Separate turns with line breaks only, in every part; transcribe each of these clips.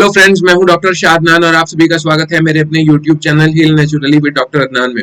Hello friends, मैं हूं doctor Shah Adnan और आप सभी का स्वागत है मेरे अपने YouTube channel heal naturally with doctor Adnan में।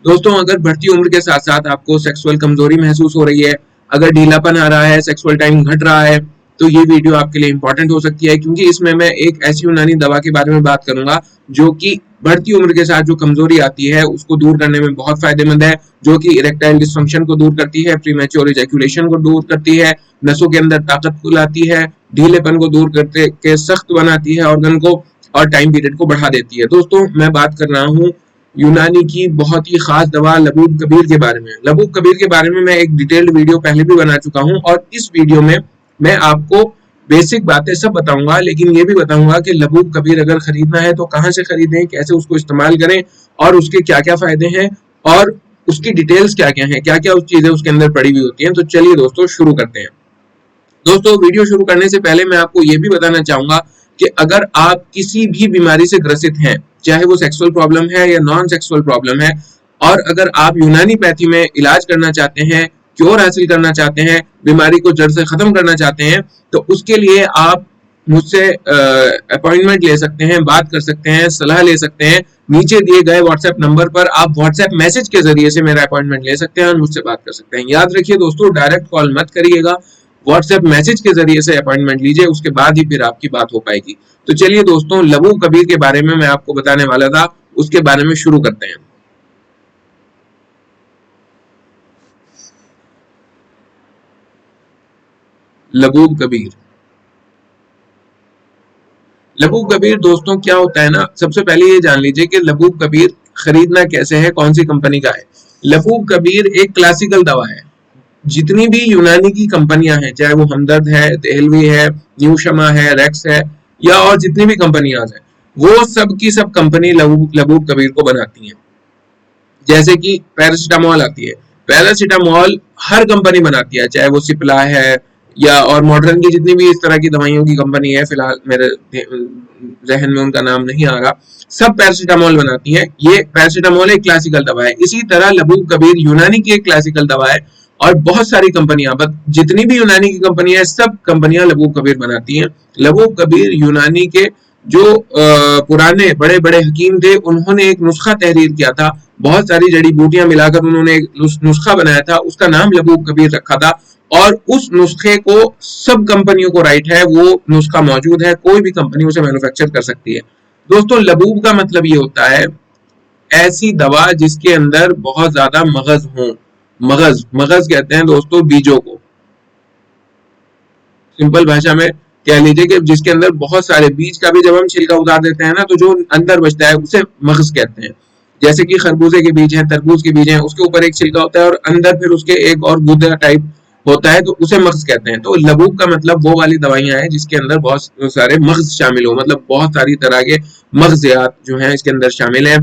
दोस्तों, अगर बढ़ती उम्र के साथ साथ आपको सेक्सुअल कमजोरी महसूस हो रही है, अगर ढीलापन आ रहा है, सेक्सुअल टाइम घट रहा है, तो ये वीडियो आपके लिए इंपॉर्टेंट हो सकती है, क्योंकि इसमें मैं एक ऐसी यूनानी दवा के बारे में बात करूंगा जो कि बढ़ती उम्र के साथ जो कमजोरी आती है उसको दूर करने में बहुत फायदेमंद है, जो कि इरेक्टाइल डिसफंक्शन को दूर करती है, प्रीमैच्योर इजैक्यूलेशन को दूर करती है, नसों के अंदर ताकत को लाती है, ढीलेपन को दूर करते के सख्त बनाती है ऑर्गन को, और टाइम पीरियड को बढ़ा देती है। दोस्तों, मैं बात कर रहा हूँ यूनानी की बहुत ही खास दवा लबूब कबीर के बारे में। लबूब कबीर के बारे में मैं एक डिटेल्ड वीडियो पहले भी बना चुका हूँ और इस वीडियो में मैं आपको बेसिक बातें सब बताऊंगा, लेकिन ये भी बताऊंगा कि लबूब कबीर अगर खरीदना है तो कहाँ से खरीदें, कैसे उसको इस्तेमाल करें और उसके क्या क्या फायदे हैं और उसकी डिटेल्स क्या क्या हैं, क्या क्या उस चीजें उसके अंदर पड़ी हुई होती हैं। तो चलिए दोस्तों शुरू करते हैं। दोस्तों, वीडियो शुरू करने से पहले मैं आपको ये भी बताना चाहूंगा कि अगर आप किसी भी बीमारी से ग्रसित हैं, चाहे वो सेक्सुअल प्रॉब्लम है या नॉन सेक्सुअल प्रॉब्लम है, और अगर आप यूनानी पैथी में इलाज करना चाहते हैं, क्योर हासिल करना चाहते हैं, बीमारी को जड़ से खत्म करना चाहते हैं, तो उसके लिए आप मुझसे अपॉइंटमेंट ले सकते हैं, बात कर सकते हैं, सलाह ले सकते हैं। नीचे दिए गए व्हाट्सएप नंबर पर आप व्हाट्सएप मैसेज के जरिए से मेरा अपॉइंटमेंट ले सकते हैं और मुझसे बात कर सकते हैं। याद रखिए दोस्तों, डायरेक्ट कॉल मत करिएगा, व्हाट्सएप मैसेज के जरिए से अपॉइंटमेंट लीजिए, उसके बाद ही फिर आपकी बात हो पाएगी। तो चलिए दोस्तों, लबूब कबीर के बारे में मैं आपको बताने वाला था, उसके बारे में शुरू करते हैं। लबूब कबीर लबूब कबीर दोस्तों क्या होता है ना, सबसे पहले ये जान लीजिए कि लबूब कबीर खरीदना कैसे है, कौन सी कंपनी का है। लबूब कबीर एक क्लासिकल दवा है। जितनी भी यूनानी की कंपनियां हैं, चाहे वो हमदर्द है, देहलवी है, न्यू शमा है, रेक्स है, या और जितनी भी कंपनियां हैं, वो सब की सब कंपनी लबूब कबीर को बनाती हैं। जैसे कि पैरासीटामोल आती है, पैरासीटामोल हर कंपनी बनाती है, चाहे वो सिप्ला है या और मॉडर्न की जितनी भी इस तरह की दवाइयों की कंपनी है, फिलहाल मेरे जहन में उनका नाम नहीं आ रहा, सब पैरासीटामोल बनाती है। ये पैरासीटामोल एक क्लासिकल दवा है। इसी तरह लबूब कबीर यूनानी की एक क्लासिकल दवा है और बहुत सारी कंपनियां, जितनी भी यूनानी की कंपनियां हैं, सब कंपनियां लबूब कबीर बनाती हैं। लबूब कबीर यूनानी के जो पुराने बड़े बड़े हकीम थे, उन्होंने एक नुस्खा तहरीर किया था, बहुत सारी जड़ी बूटियां मिलाकर उन्होंने एक नुस्खा बनाया था, उसका नाम लबूब कबीर रखा था। और उस नुस्खे को सब कंपनियों को राइट है, वो नुस्खा मौजूद है, कोई भी कंपनी उसे मैन्युफैक्चर कर सकती है। दोस्तों, लबूब का मतलब ये होता है ऐसी दवा जिसके अंदर बहुत ज्यादा मगज हो। मगज कहते हैं दोस्तों बीजों को। सिंपल भाषा में कह लीजिए कि जिसके अंदर बहुत सारे बीज का भी जब हम छिलका उतार देते हैं ना, तो जो अंदर बचता है उसे मगज कहते हैं। जैसे कि खरबूजे के बीज हैं, तरबूज के बीज हैं, उसके ऊपर एक छिलका होता है और अंदर फिर उसके एक और गुदा टाइप होता है, तो उसे मगज कहते हैं। तो लबूब का मतलब वो वाली दवाइयां हैं जिसके अंदर बहुत सारे मगज शामिल हो, मतलब बहुत सारी तरह के मगजियात जो हैं इसके अंदर शामिल हैं,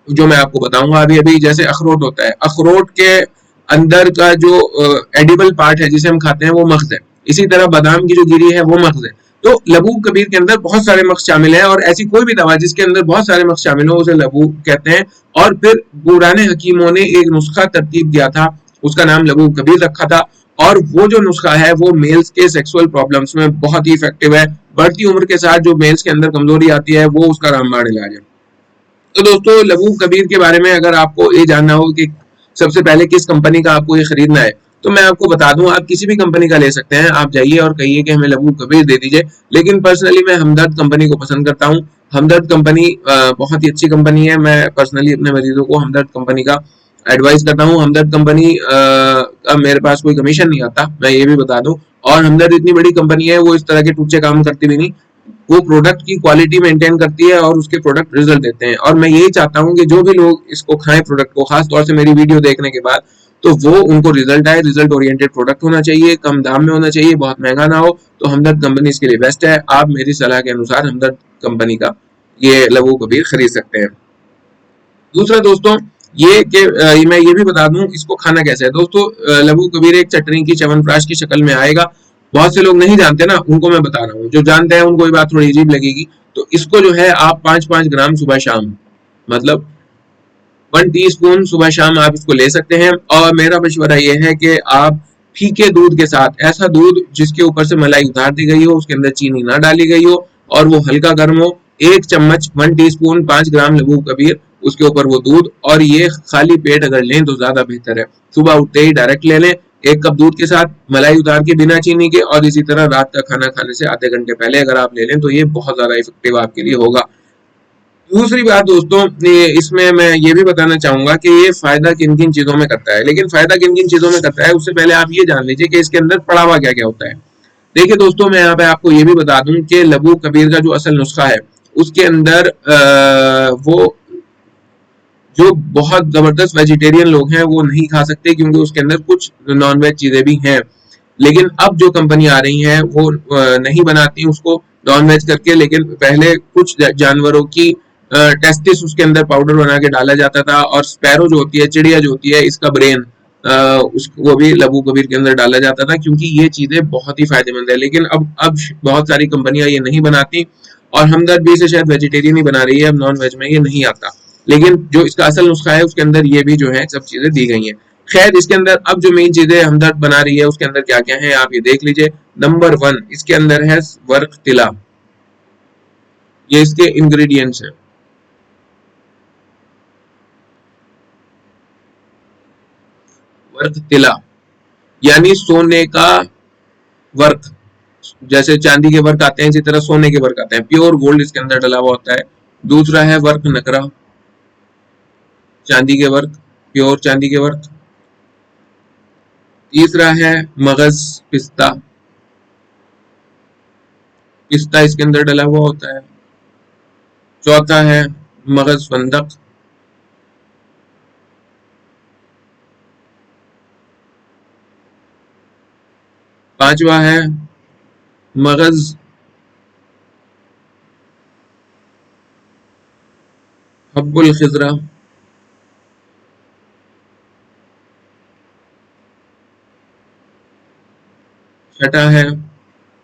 जो मैं आपको बताऊंगा अभी अभी। जैसे अखरोट होता है, अखरोट के अंदर का जो एडिबल पार्ट है जिसे हम खाते हैं वो मगज है। इसी तरह बादाम की जो गिरी है वो मगज है। तो लबूब कबीर के अंदर बहुत सारे मगज शामिल हैं, और ऐसी कोई भी दवा जिसके अंदर बहुत सारे मगज शामिल हो उसे लबूब कहते हैं। और फिर पुराने हकीमों ने एक नुस्खा तरतीब दिया था, उसका नाम लबूब कबीर रखा था, और वो जो नुस्खा है वो मेल्स के सेक्सुअल प्रॉब्लम्स में बहुत ही इफेक्टिव है। बढ़ती उम्र के साथ जो मेल्स के अंदर कमजोरी आती है वो उसका रामबाण इलाज है। तो दोस्तों, लबूब कबीर के बारे में अगर आपको ये जानना हो कि सबसे पहले किस कंपनी का आपको ये खरीदना है, तो मैं आपको बता दूं, आप किसी भी कंपनी का ले सकते हैं। आप जाइए और कहिए कि हमें लबूब कबीर दे दीजिए, लेकिन पर्सनली मैं हमदर्द कंपनी को पसंद करता हूं। हमदर्द कंपनी बहुत ही अच्छी कंपनी है। मैं पर्सनली अपने मरीजों को हमदर्द कंपनी का एडवाइस करता हूँ। हमदर्द कंपनी का मेरे पास कोई कमीशन नहीं आता, मैं ये भी बता दूं। और हमदर्द इतनी बड़ी कंपनी है, वो इस तरह के टूचे काम करती भी नहीं, वो प्रोडक्ट की क्वालिटी मेंटेन करती है और उसके प्रोडक्ट रिजल्ट देते हैं। और मैं यही चाहता हूं कि जो भी लोग इसको खाएं प्रोडक्ट को, खास तौर से मेरी वीडियो देखने के बाद, तो वो उनको रिजल्ट आए। रिजल्ट ओरिएंटेड प्रोडक्ट होना चाहिए, कम दाम में होना चाहिए, बहुत महंगा ना हो। तो हमदर्द कंपनी इसके लिए बेस्ट है। आप मेरी सलाह के अनुसार हमदर्द कंपनी का ये लबूब कबीर खरीद सकते हैं। दूसरा दोस्तों, ये कि मैं ये भी बता दूं इसको खाना कैसे है। दोस्तों, लबूब कबीर एक चटनी की च्यवनप्राश की शक्ल में आएगा। बहुत से लोग नहीं जानते ना, उनको मैं बता रहा हूँ, जो जानते हैं उनको ये बात थोड़ी अजीब लगेगी। तो इसको जो है आप 5-5 ग्राम सुबह शाम, मतलब 1 टीस्पून सुबह शाम आप इसको ले सकते हैं। और मेरा मशवरा ये है कि आप फीके दूध के साथ, ऐसा दूध जिसके ऊपर से मलाई उतार दी गई हो, उसके अंदर चीनी ना डाली गई हो, और वो हल्का गर्म हो, 1 चम्मच 1 टीस्पून 5 ग्राम लबूब कबीर, उसके ऊपर वो दूध, और ये खाली पेट अगर लें तो ज्यादा बेहतर है। सुबह उठते ही डायरेक्ट ले लें 1 कप दूध के साथ, मलाई उतार के बिना चीनी के, और इसी तरह रात का खाना खाने से आधे घंटे पहले अगर आप ले लें तो ये बहुत ज्यादा इफेक्टिव आपके लिए होगा। दूसरी बात दोस्तों, इसमें मैं ये भी बताना चाहूंगा कि ये फायदा किन किन चीजों में करता है, लेकिन फायदा किन किन चीजों में करता है उससे पहले आप ये जान लीजिए कि इसके अंदर पड़ा हुआ क्या क्या होता है। देखिए दोस्तों, मैं यहाँ पे आपको ये भी बता दूं कि लबूब कबीर का जो असल नुस्खा है उसके अंदर वो जो बहुत जबरदस्त वेजिटेरियन लोग हैं वो नहीं खा सकते, क्योंकि उसके अंदर कुछ नॉन वेज चीजें भी हैं। लेकिन अब जो कंपनी आ रही हैं वो नहीं बनाती उसको नॉन वेज करके, लेकिन पहले कुछ जानवरों की टेस्टिस उसके अंदर पाउडर बना के डाला जाता था, और स्पैरो जो होती है, चिड़िया जो होती है, इसका ब्रेन उसको भी लबूब कबीर के अंदर डाला जाता था, क्योंकि ये चीजें बहुत ही फायदेमंद है। लेकिन अब बहुत सारी कंपनियां ये नहीं बनाती, और हमदर्द भी इसे शायद वेजिटेरियन ही बना रही है, अब नॉन वेज में ये नहीं आता। लेकिन जो इसका असल नुस्खा है उसके अंदर ये भी जो है सब चीजें दी गई हैं। खैर, इसके अंदर अब जो मेन चीजें हमदर्द बना रही है उसके अंदर क्या क्या है आप ये देख लीजिए। नंबर 1 इसके अंदर है वर्क तिला, ये इसके इंग्रेडिएंट्स हैं। वर्क तिला यानी सोने का वर्क, जैसे चांदी के वर्क आते हैं इसी तरह सोने के वर्क आते हैं, प्योर गोल्ड इसके अंदर डला हुआ होता है। दूसरा है वर्क नकरा, चांदी के वर्क, प्योर चांदी के वर्क। तीसरा है मगज पिस्ता, पिस्ता इसके अंदर डला हुआ होता है। चौथा है मगज फंदक। पांचवा है मगज हब्बुल खिजरा। छठा है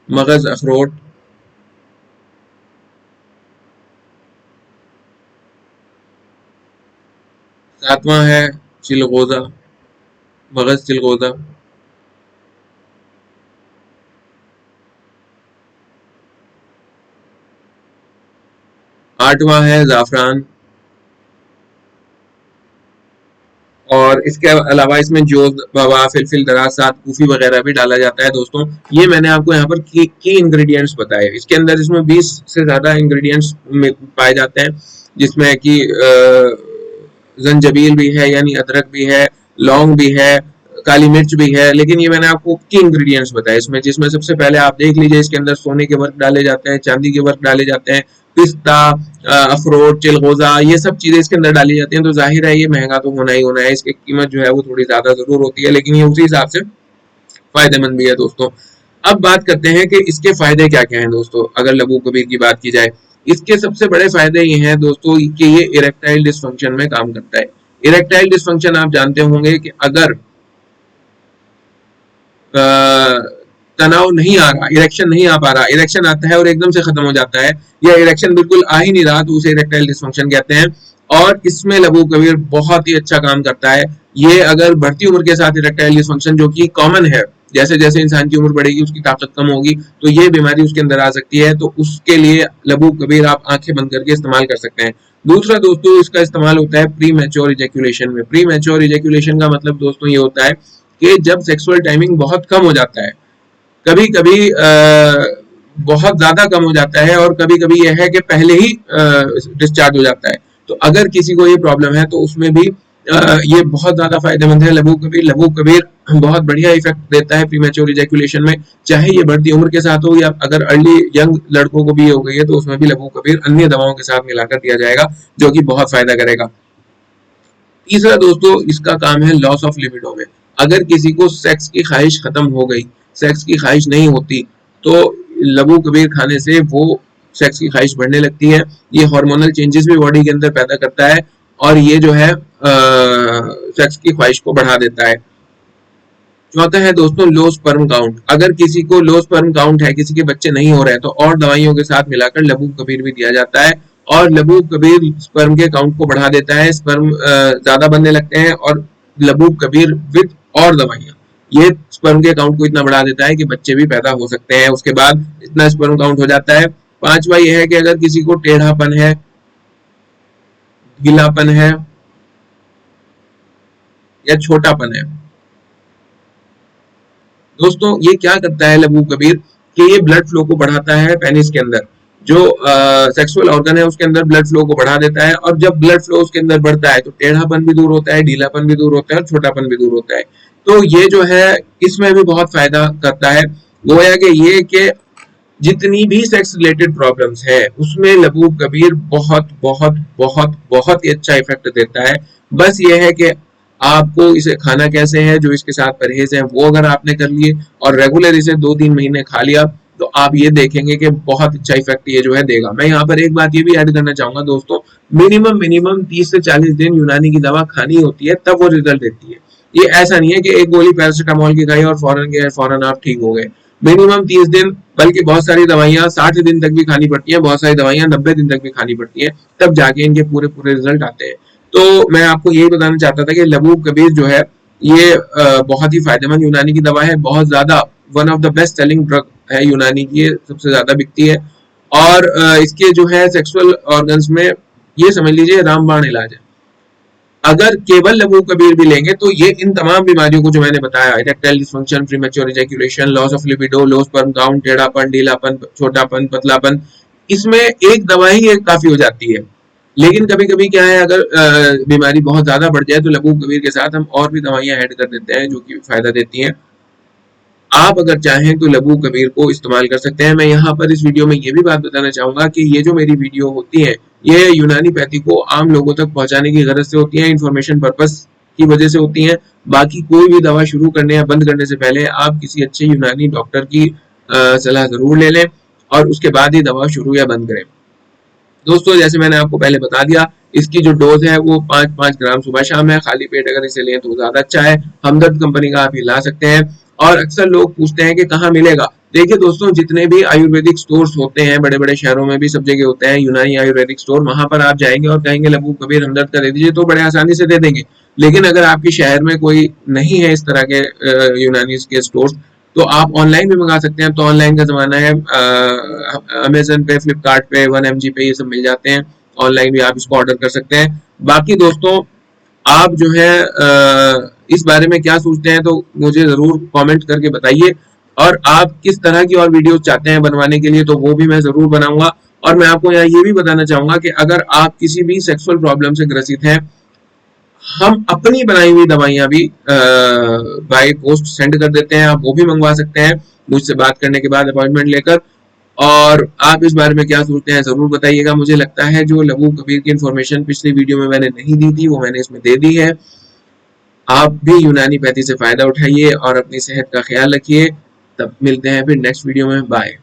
मगज अखरोट। सातवां है चिलगोजा, मगज चिलगोजा। आठवां है जाफरान। और इसके अलावा इसमें जो बाबा फिलफिल दरासात कूफी वगैरह भी डाला जाता है दोस्तों। ये मैंने आपको यहाँ पर की इंग्रेडिएंट्स बताए। इसके अंदर इसमें 20 से ज्यादा इंग्रेडिएंट्स पाए जाते हैं, जिसमें कि जंजबील भी है यानी अदरक भी है, लौंग भी है, काली मिर्च भी है। लेकिन ये मैंने आपको की इंग्रेडिएंट्स बताए इसमें, जिसमें सबसे पहले आप देख लीजिए इसके अंदर सोने के वर्क डाले जाते हैं, चांदी के वर्क डाले जाते हैं, पिस्ता, अखरोट, चिलगोजा, ये सब चीजें इसके अंदर डाली जाती हैं। तो जाहिर है ये महंगा तो होना ही होना है, इसकी कीमत जो है वो थोड़ी ज्यादा जरूर होती है, लेकिन ये उसी हिसाब से फायदेमंद भी है दोस्तों। अब बात करते हैं कि इसके फायदे क्या क्या हैं दोस्तों। अगर लबूब कबीर की बात की जाए, इसके सबसे बड़े फायदे ये हैं दोस्तों कि ये इरेक्टाइल डिसफंक्शन में काम करता है। इरेक्टाइल डिसफंक्शन आप जानते होंगे कि अगर तनाव नहीं आ रहा, इरेक्शन नहीं आ पा रहा, इरेक्शन आता है और एकदम से खत्म हो जाता है, या इरेक्शन बिल्कुल आ ही नहीं रहा, तो उसे इरेक्टाइल डिसफंक्शन कहते हैं। और इसमें लबूब कबीर बहुत ही अच्छा काम करता है। ये अगर बढ़ती उम्र के साथ इरेक्टाइल डिसफंक्शन, जो कि कॉमन है, जैसे जैसे इंसान की उम्र बढ़ेगी उसकी ताकत कम होगी, तो ये बीमारी उसके अंदर आ सकती है। तो उसके लिए लबूब कबीर आप आंखें बंद करके इस्तेमाल कर सकते हैं। दूसरा दोस्तों, इसका इस्तेमाल होता है प्री मैच्योर इजैक्यूलेशन में। प्री मैच्योर इजैक्यूलेशन का मतलब दोस्तों ये होता है कि जब सेक्सुअल टाइमिंग बहुत कम हो जाता है, कभी कभी बहुत ज्यादा कम हो जाता है, और कभी कभी यह है कि पहले ही डिस्चार्ज हो जाता है। तो अगर किसी को ये प्रॉब्लम है तो उसमें भी ये बहुत ज्यादा फायदेमंद है लबूब कबीर। लबूब कबीर बहुत बढ़िया इफेक्ट देता है प्रीमेच्योर इजैक्यूलेशन में, चाहे ये बढ़ती उम्र के साथ हो या अगर अर्ली यंग लड़कों को भी हो गई है तो उसमें भी लबूब कबीर अन्य दवाओं के साथ मिलाकर दिया जाएगा, जो कि बहुत फायदा करेगा। तीसरा दोस्तों, इसका काम है लॉस ऑफ लिबिडो में। अगर किसी को सेक्स की ख्वाहिश खत्म हो गई, सेक्स की ख्वाहिश नहीं होती, तो लबूब कबीर खाने से वो सेक्स की ख्वाहिश बढ़ने लगती है। ये हार्मोनल चेंजेस भी बॉडी के अंदर पैदा करता है, और ये जो है सेक्स की ख्वाहिश को बढ़ा देता है। चौथा है दोस्तों लो स्पर्म काउंट। अगर किसी को लो स्पर्म काउंट है, किसी के बच्चे नहीं हो रहे हैं, तो और दवाइयों के साथ मिलाकर लबूब कबीर भी दिया जाता है, और लबूब कबीर स्पर्म के काउंट को बढ़ा देता है, स्पर्म ज्यादा बनने लगते हैं। और लबूब कबीर विद और दवाइयां ये स्पर्म के काउंट को इतना बढ़ा देता है कि बच्चे भी पैदा हो सकते हैं। उसके बाद इतना स्पर्म काउंट हो जाता है पांचवा यह है कि अगर किसी को टेढ़ापन है, ढीलापन है या छोटापन है। दोस्तों ये क्या करता है लबूब कबीर कि ये ब्लड फ्लो को बढ़ाता है पेनिस के अंदर, जो सेक्सुअल ऑर्गन है उसके अंदर ब्लड फ्लो को बढ़ा देता है, और जब ब्लड फ्लो उसके अंदर बढ़ता है तो टेढ़ापन भी दूर होता है, ढीलापन भी दूर होता है और छोटापन भी दूर होता है। तो ये जो है इसमें भी बहुत फायदा करता है। गोया कि ये कि जितनी भी सेक्स रिलेटेड प्रॉब्लम्स है उसमें लबूब कबीर बहुत बहुत बहुत बहुत ही अच्छा इफेक्ट देता है। बस ये है कि आपको इसे खाना कैसे है, जो इसके साथ परहेज है वो अगर आपने कर लिए और रेगुलर इसे 2-3 महीने खा लिया तो आप ये देखेंगे कि बहुत अच्छा इफेक्ट ये जो है देगा। मैं यहाँ पर एक बात ये भी ऐड करना चाहूंगा दोस्तों, मिनिमम 30 से 40 दिन यूनानी की दवा खानी होती है, तब वो रिजल्ट देती है। ये ऐसा नहीं है कि एक गोली पैरासिटामोल की खाई और फौरन आप ठीक हो गए। मिनिमम 30 दिन, बल्कि बहुत सारी दवाइयां 60 दिन तक भी खानी पड़ती हैं, बहुत सारी दवाइयां 90 दिन तक भी खानी पड़ती हैं, तब जाके इनके पूरे पूरे रिजल्ट आते हैं। तो मैं आपको यही बताना चाहता था कि लबूब कबीर जो है ये बहुत ही फायदेमंद यूनानी की दवा है, बहुत ज्यादा one of the best selling drug है यूनानी की, ये सबसे ज्यादा बिकती है। और इसके जो है सेक्सुअल ऑर्गन्स में ये समझ लीजिए रामबाण इलाज है। अगर केवल लबूब कबीर भी लेंगे तो ये इन तमाम बीमारियों को जो मैंने बताया, erectile dysfunction, premature ejaculation, loss of libido, low sperm count, टेढ़ापन, ढीलापन, छोटापन, पतलापन, इसमें एक दवा ही एक काफी हो जाती है। लेकिन कभी कभी क्या है, अगर बीमारी बहुत ज्यादा बढ़ जाए तो लबूब कबीर के साथ हम और भी दवाइयां ऐड कर देते हैं जो कि फायदा देती हैं। आप अगर चाहें तो लबूब कबीर को इस्तेमाल कर सकते हैं। मैं यहाँ पर इस वीडियो में ये भी बात बताना चाहूंगा कि ये जो मेरी वीडियो होती है ये यूनानी पैथी को आम लोगों तक पहुंचाने की गरज से होती है, इंफॉर्मेशन पर्पस की वजह से होती है। बाकी कोई भी दवा शुरू करने या बंद करने से पहले आप किसी अच्छे यूनानी डॉक्टर की सलाह जरूर ले लें और उसके बाद ही दवा शुरू या बंद करें। दोस्तों जैसे मैंने आपको पहले बता दिया, इसकी जो डोज है वो 5-5 ग्राम सुबह शाम है। खाली पेट अगर इसे लें तो ज्यादा अच्छा है। हमदर्द कंपनी का आप ये ला सकते हैं। और अक्सर लोग पूछते हैं कि कहाँ मिलेगा। देखिए दोस्तों, जितने भी आयुर्वेदिक स्टोर्स होते हैं बड़े बड़े शहरों में भी सब जगह होते हैं यूनानी आयुर्वेदिक स्टोर, वहां पर आप जाएंगे और कहेंगे लबूब कबीर हमदर्द का दे दीजिए तो बड़े आसानी से दे देंगे। लेकिन अगर आपके शहर में कोई नहीं है इस तरह के यूनानी के स्टोर्स, तो आप ऑनलाइन भी मंगा सकते हैं। तो ऑनलाइन का जमाना है, अमेजन पे, फ्लिपकार्ट पे, 1mg पे ये सब मिल जाते हैं। ऑनलाइन भी आप इसको ऑर्डर कर सकते हैं। बाकी दोस्तों आप जो है इस बारे में क्या सोचते हैं तो मुझे जरूर कमेंट करके बताइए, और आप किस तरह की और वीडियोस चाहते हैं बनवाने के लिए तो वो भी मैं जरूर बनाऊंगा। और मैं आपको यहाँ ये भी बताना चाहूंगा कि अगर आप किसी भी सेक्सुअल प्रॉब्लम से ग्रसित हैं, हम अपनी बनाई हुई दवाइयां भी बाय पोस्ट सेंड कर देते हैं। आप वो भी मंगवा सकते हैं मुझसे बात करने के बाद अपॉइंटमेंट लेकर। और आप इस बारे में क्या सोचते हैं जरूर बताइएगा। मुझे लगता है जो लबूब कबीर की इन्फॉर्मेशन पिछली वीडियो में मैंने नहीं दी थी वो मैंने इसमें दे दी है। आप भी यूनानी पैथी से फायदा उठाइए और अपनी सेहत का ख्याल रखिए। तब मिलते हैं फिर नेक्स्ट वीडियो में। बाय।